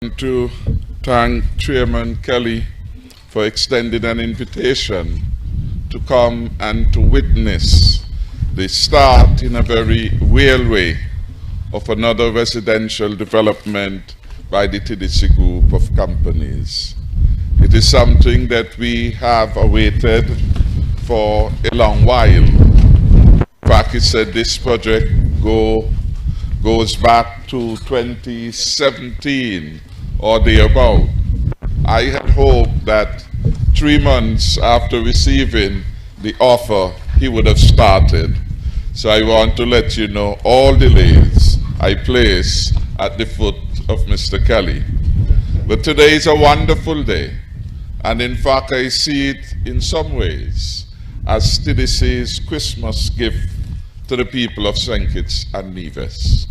To thank Chairman Kelly for extending an invitation to come and to witness the start in a very real way of another residential development by the TDC group of companies. It is something that we have awaited for a long while. In fact, it said this project goes back to 2017 or thereabout. I had hoped that 3 months after receiving the offer, he would have started. So I want to let you know all delays I place at the foot of Mr. Kelly. But today is a wonderful day. And in fact, I see it in some ways as TDC's Christmas gift to the people of St. Kitts and Nevis.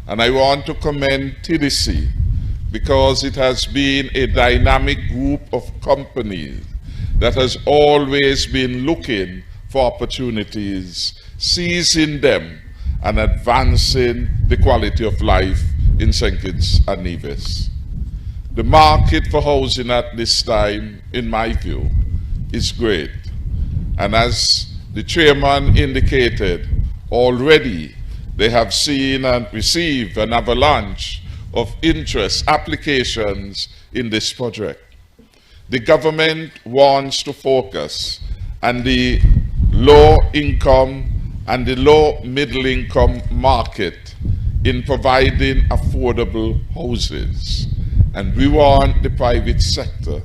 And I want to commend TDC because it has been a dynamic group of companies that has always been looking for opportunities, seizing them, and advancing the quality of life in St. Kitts and Nevis. The market for housing at this time, in my view, is great. And as the chairman indicated, already they have seen and received an avalanche of interest applications in this project. The government wants to focus on the low income and the low middle income market in providing affordable houses. And we want the private sector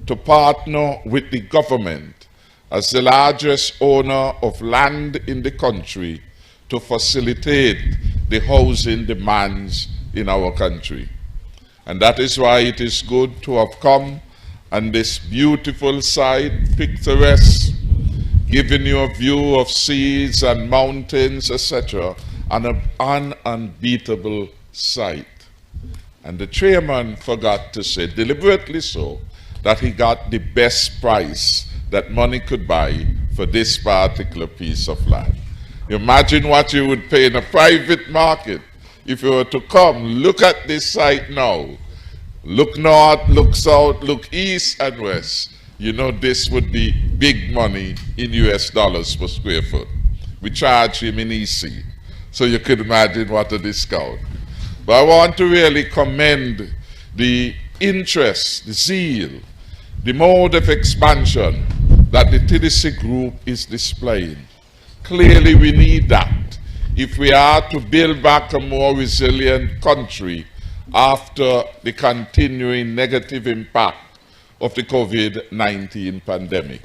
to partner with the government as the largest owner of land in the country to facilitate the housing demands in our country. And that is why it is good to have come on this beautiful site, picturesque, giving you a view of seas and mountains, etc., on an unbeatable site. And the chairman forgot to say, deliberately so, that he got the best price that money could buy for this particular piece of land. Imagine what you would pay in a private market if you were to come, look at this site now, look north, look south, look east and west. You know this would be big money in US dollars per square foot. We charge him in EC, so you could imagine what a discount. But I want to really commend the interest, the zeal, the mode of expansion that the TDC group is displaying. Clearly we need that if we are to build back a more resilient country after the continuing negative impact of the COVID-19 pandemic.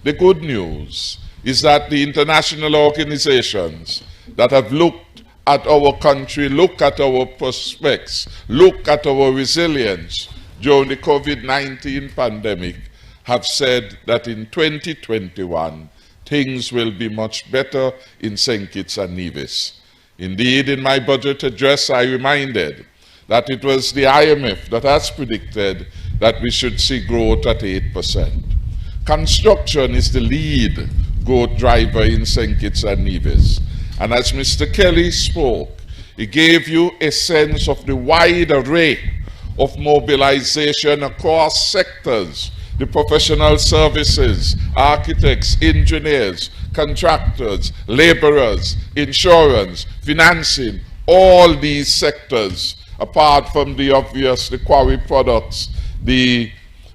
The good news is that the international organizations that have looked at our country, look at our prospects, look at our resilience during the COVID-19 pandemic, have said that in 2021, things will be much better in St. Kitts and Nevis. Indeed, in my budget address, I reminded that it was the IMF that has predicted that we should see growth at 8%. Construction is the lead growth driver in St. Kitts and Nevis. And as Mr. Kelly spoke, he gave you a sense of the wide array of mobilization across sectors, the professional services, architects, engineers, contractors, laborers, insurance, financing, all these sectors, apart from the obvious, the quarry products, the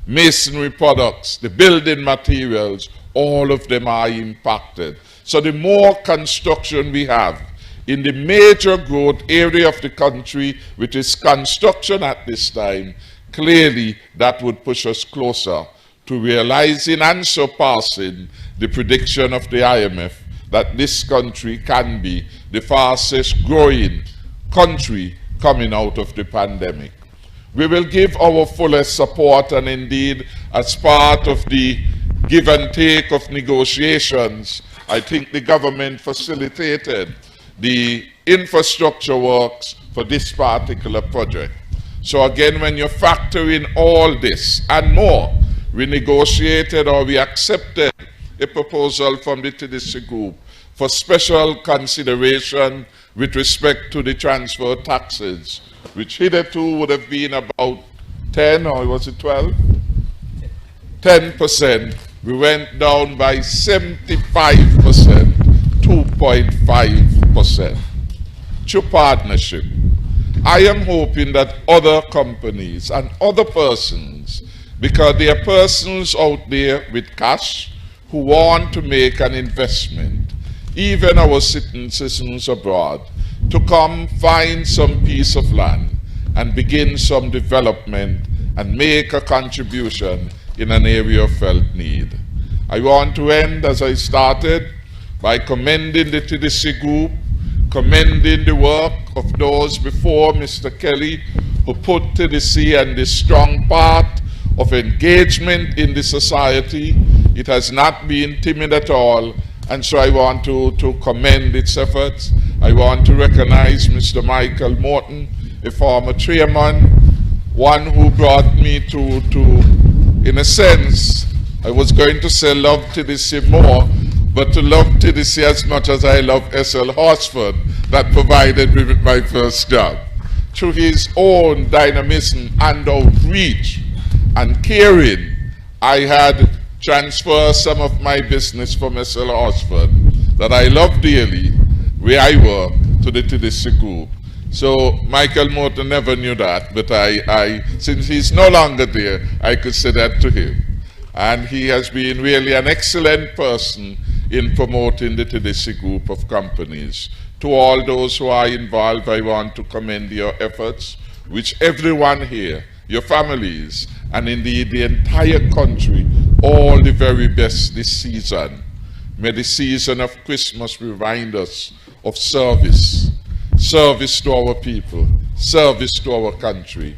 masonry products, the building materials, all of them are impacted. So the more construction we have in the major growth area of the country, which is construction at this time, clearly that would push us closer to realizing and surpassing the prediction of the IMF that this country can be the fastest growing country coming out of the pandemic. We will give our fullest support, and indeed, as part of the give and take of negotiations, I think the government facilitated the infrastructure works for this particular project. So again, when you factor in all this and more, we negotiated or we accepted a proposal from the TDC group for special consideration with respect to the transfer taxes, which hitherto would have been about 10 or was it 12? 10%. We went down by 75%, 2.5%. Through partnership. I am hoping that other companies and other persons, because there are persons out there with cash who want to make an investment, even our citizens abroad, to come find some piece of land and begin some development and make a contribution in an area of felt need. I want to end, as I started, by commending the TDC group, commending the work of those before Mr. Kelly, who put TDC and the strong part of engagement in the society. It has not been timid at all, and so I want to commend its efforts. I want to recognize Mr. Michael Morton, a former chairman, one who brought me to, in a sense, I was going to say love TDC more, but to love TDC as much as I love S.L. Horsford, that provided me with my first job. Through his own dynamism and outreach and caring, I had transferred some of my business from S.L. Horsford that I love dearly, where I work, to the TDC group. So Michael Morton never knew that, but since he's no longer there, I could say that to him. And he has been really an excellent person in promoting the TDC group of companies. To all those who are involved, I want to commend your efforts, which everyone here, your families, and indeed the entire country, all the very best this season. May the season of Christmas remind us of service, service to our people, service to our country.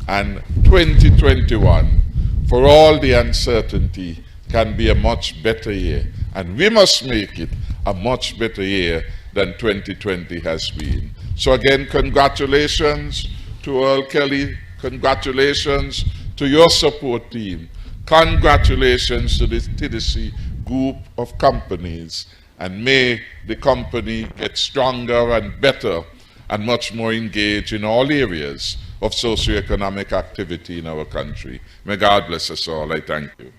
And 2021, for all the uncertainty, can be a much better year. And we must make it a much better year than 2020 has been. So again, congratulations to Earl Kelly. Congratulations to your support team. Congratulations to the TDC group of companies. And may the company get stronger and better and much more engaged in all areas of socioeconomic activity in our country. May God bless us all. I thank you.